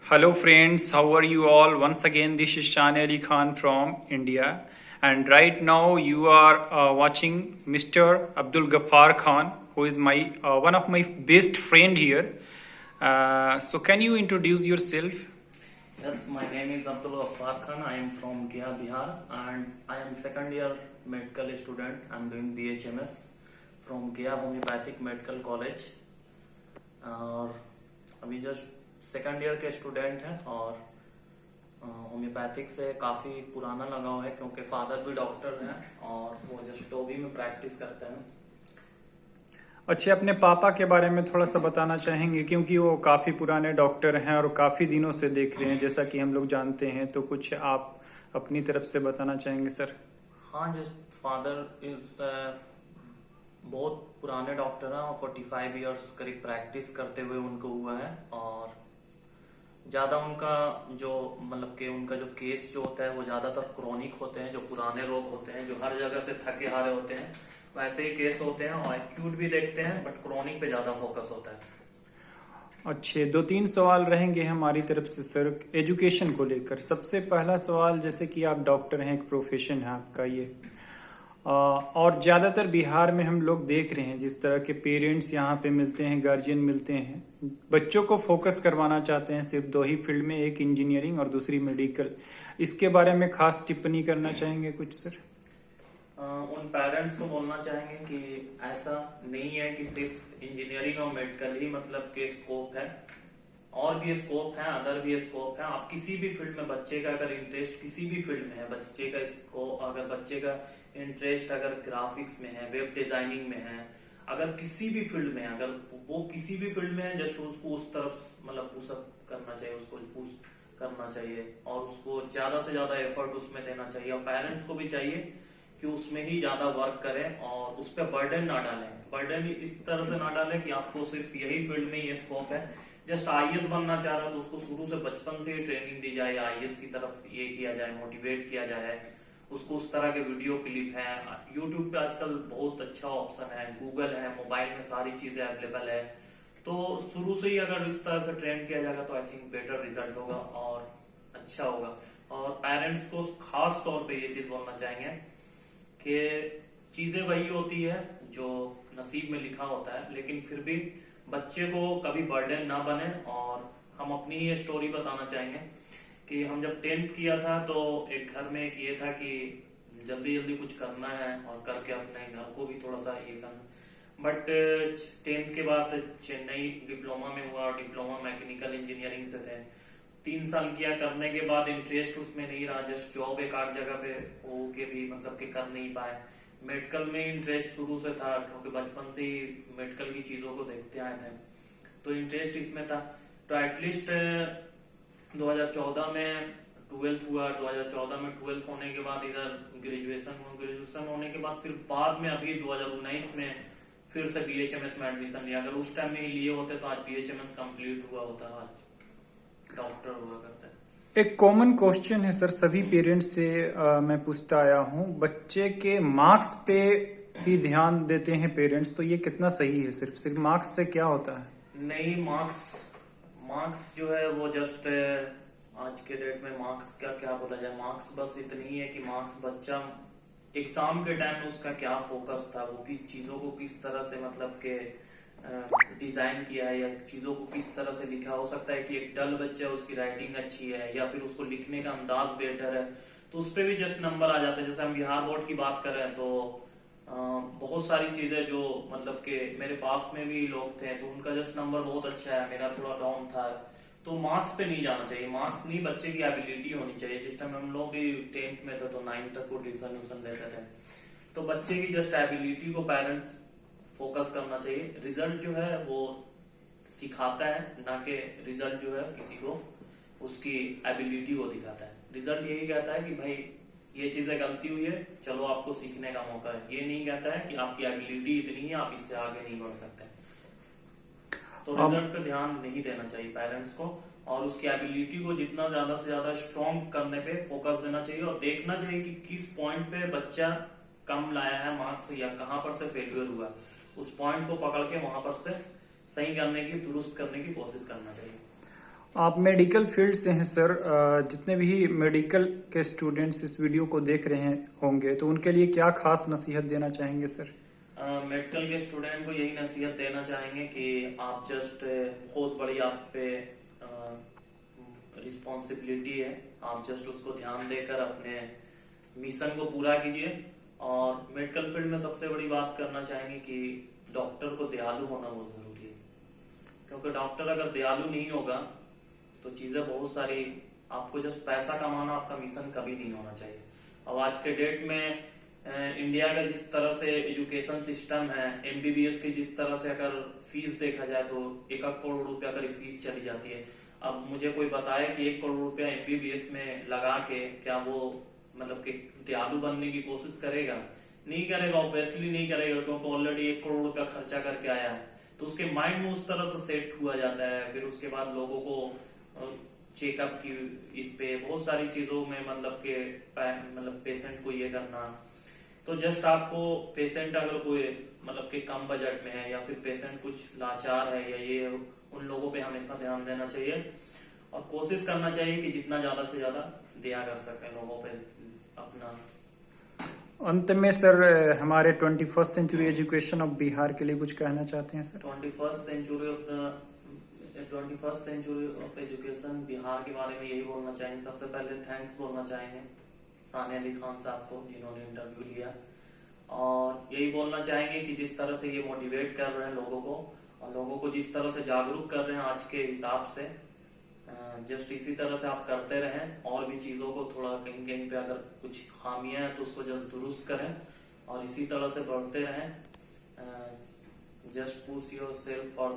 Hello friends, how are you all? Once again, this is Shani Ali Khan from India, and right now you are watching Mr. Abdul Ghaffar Khan, who is my one of my best friend here. So can you introduce yourself? Yes, my name is Abdul Ghaffar Khan. I am from Gaya, Bihar, and I am second year medical student. I am doing BHMS from Gaya Homeopathic Medical College. और अभी just second year के student हैं और homeopathic से काफी पुराना लगाव है क्योंकि फादर भी डॉक्टर हैं और वो जस्ट टोबी में प्रैक्टिस करते हैं। अच्छे, अपने पापा के बारे में थोड़ा सा बताना चाहेंगे क्योंकि वो काफी पुराने डॉक्टर हैं और काफी दिनों से देख रहे हैं जैसा कि हम लोग जानते हैं, तो कुछ आप अपनी तरफ से बताना चाहेंगे सर? हाँ, जस्ट फादर इज बहुत पुराने डॉक्टर हैं और 45 इयर्स करीब प्रैक्टिस करते हुए उनको हुआ है और ज्यादा उनका जो मतलब कि उनका जो केस जो होता है वो ज्यादातर क्रॉनिक होते हैं, जो पुराने रोग होते हैं, जो हर जगह से थके हारे होते हैं वैसे ही केस होते हैं और एक्यूट भी देखते हैं बट क्रॉनिक पे ज्यादा फोकस होता है। अच्छे, 2-3 सवाल रहेंगे हमारी तरफ से सर एजुकेशन को लेकर। सबसे पहला सवाल, जैसे कि आप डॉक्टर हैं, एक प्रोफेशन है आपका ये, और ज़्यादातर बिहार में हम लोग देख रहे हैं जिस तरह के पेरेंट्स यहाँ पे मिलते हैं, गार्जियन मिलते हैं, बच्चों को फोकस करवाना चाहते हैं सिर्फ 2 ही फील्ड में, एक इंजीनियरिंग और दूसरी मेडिकल। इसके बारे में खास टिप्पणी करना चाहेंगे कुछ सर? उन पेरेंट्स को बोलना चाहेंगे कि ऐसा नहीं है कि सिर्फ इंजीनियरिंग और मेडिकल ही मतलब के स्कोप है, और भी स्कोप है, अदर भी स्कोप है। आप किसी भी फील्ड में बच्चे का अगर इंटरेस्ट किसी भी फील्ड में है, बच्चे का स्कोप अगर बच्चे का इंटरेस्ट अगर ग्राफिक्स में है, वेब डिजाइनिंग में है, अगर किसी भी फील्ड में है, अगर वो किसी भी फील्ड में है, जस्ट उसको उस तरफ मतलब पुशअप करना चाहिए, उसको पुश करना चाहिए और उसको ज्यादा से ज्यादा एफर्ट उसमें देना चाहिए। और पेरेंट्स को भी चाहिए कि उसमें ही ज्यादा वर्क करें और उस पर बर्डन ना डालें। बर्डन इस तरह से ना डालें कि आपको सिर्फ यही फील्ड में ये स्कोप है, जस्ट आईएएस बनना चाह रहा है तो उसको शुरू से बचपन से ही ट्रेनिंग दी जाए, आईएएस की तरफ ये किया जाए, मोटिवेट किया जाए उसको। उस तरह के वीडियो क्लिप है, यूट्यूब पे आजकल बहुत अच्छा ऑप्शन है, गूगल है, मोबाइल में सारी चीजें अवेलेबल है, तो शुरू से ही अगर इस तरह से ट्रेन किया जाएगा तो आई थिंक बेटर रिजल्ट होगा और अच्छा होगा। और पेरेंट्स को खास तौर पे ये चीज बोलना चाहेंगे कि चीजें वही होती है जो नसीब में लिखा होता है, लेकिन फिर भी बच्चे को कभी बर्डन ना बने। और हम अपनी ही स्टोरी बताना चाहेंगे कि हम जब 10th किया था तो एक घर में एक ये था कि जल्दी जल्दी कुछ करना है और करके अपने घर को भी थोड़ा सा ये करना। बट 10th के बाद चेन्नई डिप्लोमा में हुआ और डिप्लोमा मैकेनिकल इंजीनियरिंग से थे। 3 साल किया, करने के बाद इंटरेस्ट उसमें नहीं रहा, जस्ट जॉब एक आध जगह पे हो के भी मतलब कि कर नहीं पाए। मेडिकल में इंटरेस्ट शुरू से था क्योंकि बचपन से ही मेडिकल की चीजों को देखते आए थे, तो इंटरेस्ट इसमें था। तो एटलीस्ट 2014 में 12th हुआ, 2014 में 12th होने के बाद इधर ग्रेजुएशन होने के बाद फिर बाद में अभी 2019 में फिर से बीएचएमएस में एडमिशन लिया। अगर उस टाइम में ही लिए होते तो आज बीएचएमएस कंप्लीट हुआ होता, आज डॉक्टर हुआ करते। एक कॉमन क्वेश्चन है सर, सभी पेरेंट्स से मैं पूछता आया हूँ, बच्चे के मार्क्स पे ही ध्यान देते हैं पेरेंट्स, तो ये कितना सही है? सिर्फ मार्क्स से क्या होता है? नहीं, मार्क्स जो है वो जस्ट आज के डेट में मार्क्स का क्या बोला जाए, मार्क्स बस इतनी ही है कि मार्क्स बच्चा एग्जाम के टाइम में उसका क्या फोकस था, वो किस चीजों को किस तरह से मतलब के डिजाइन किया है या चीजों को किस तरह से लिखा। हो सकता है कि एक डल बच्चा है, उसकी राइटिंग अच्छी है या फिर उसको लिखने का अंदाज बेटर है, तो उस पर भी जस्ट नंबर आ जाते हैं। जैसे हम बिहार बोर्ड की बात करें तो बहुत सारी चीजें जो मतलब कि मेरे पास में भी लोग थे तो उनका जस्ट नंबर बहुत अच्छा है, मेरा थोड़ा डाउन था। तो मार्क्स पे नहीं जाना चाहिए, मार्क्स नहीं, बच्चे की एबिलिटी होनी चाहिए। जिस टाइम हम लोग भी 10th में थे तो 9th तक को ट्यूशन देते थे, तो बच्चे की जस्ट एबिलिटी को पेरेंट्स फोकस करना चाहिए। रिजल्ट जो है वो सिखाता है, ना कि रिजल्ट जो है किसी को उसकी एबिलिटी को दिखाता है। रिजल्ट यही कहता है कि भाई ये चीजें गलती हुई है, चलो आपको सीखने का मौका है। ये नहीं कहता है कि आपकी एबिलिटी इतनी है, आप इससे आगे नहीं बढ़ सकते। तो रिजल्ट पे ध्यान नहीं देना चाहिए पेरेंट्स को, और उसकी एबिलिटी को जितना ज्यादा से ज्यादा स्ट्रॉन्ग करने पे फोकस देना चाहिए और देखना चाहिए कि किस पॉइंट पे बच्चा कम लाया है मार्क्स या कहाँ पर से फेलियर हुआ, उस पॉइंट को पकड़ के वहां पर से सही करने की, दुरुस्त करने की कोशिश करना चाहिए। आप मेडिकल फील्ड से हैं सर। जितने भी मेडिकल के स्टूडेंट्स इस वीडियो को देख रहे हैं होंगे तो उनके लिए क्या खास नसीहत देना चाहेंगे सर? मेडिकल के स्टूडेंट को यही नसीहत देना चाहेंगे कि आप जस्ट बहुत बड़ी आप पे रिस्पॉन्सिबिलिटी है, आप जस्ट उसको ध्यान देकर अपने मिशन को पूरा कीजिए। और मेडिकल फील्ड में सबसे बड़ी बात करना चाहेंगे कि डॉक्टर को दयालु होना बहुत जरूरी है, क्योंकि डॉक्टर अगर दयालु नहीं होगा तो चीजें बहुत सारी, आपको जस्ट पैसा कमाना आपका मिशन कभी नहीं होना चाहिए। अब आज के डेट में इंडिया का जिस तरह से एजुकेशन सिस्टम है, एमबीबीएस की जिस तरह से अगर फीस देखा जाए तो 1 करोड़ रुपया करीब फीस चली जाती है। अब मुझे कोई बताए कि 1 करोड़ रुपया एमबीबीएस में लगा के क्या वो मतलब कि दयालु बनने की कोशिश करेगा? नहीं करेगा, ऑब्वियसली नहीं करेगा, क्योंकि ऑलरेडी 1 करोड़ रुपया खर्चा करके आया है। तो उसके माइंड में उस तरह से सेट हुआ जाता है। फिर उसके बाद लोगों को चेकअप की इस पे बहुत सारी चीजों में मतलब पेशेंट को ये करना। तो जस्ट आपको पेशेंट अगर कोई मतलब कि कम बजट में है या फिर पेशेंट कुछ लाचार है या ये, उन लोगों पे हमेशा ध्यान देना चाहिए और कोशिश करना चाहिए कि जितना ज्यादा से ज्यादा दया कर सके लोगों पे अपना। अंत में सर हमारे 21st century education of Bihar के लिए कुछ कहना चाहते हैं sir? 21st century of education Bihar के बारे में यही बोलना चाहेंगे। सबसे पहले थैंक्स बोलना चाहेंगे सानिया अली खान साहब को, जिन्होंने इंटरव्यू लिया। और यही बोलना चाहेंगे कि जिस तरह से ये मोटिवेट कर रहे हैं लोगों को और लोगों को जिस तरह से जागरूक कर रहे हैं आज के हिसाब से, जस्ट इसी तरह से आप करते रहें। और भी चीजों को थोड़ा कहीं कहीं पे अगर कुछ खामियां हैं तो उसको जस्ट दुरुस्त करें और इसी तरह से बढ़ते रहें। Just push your self for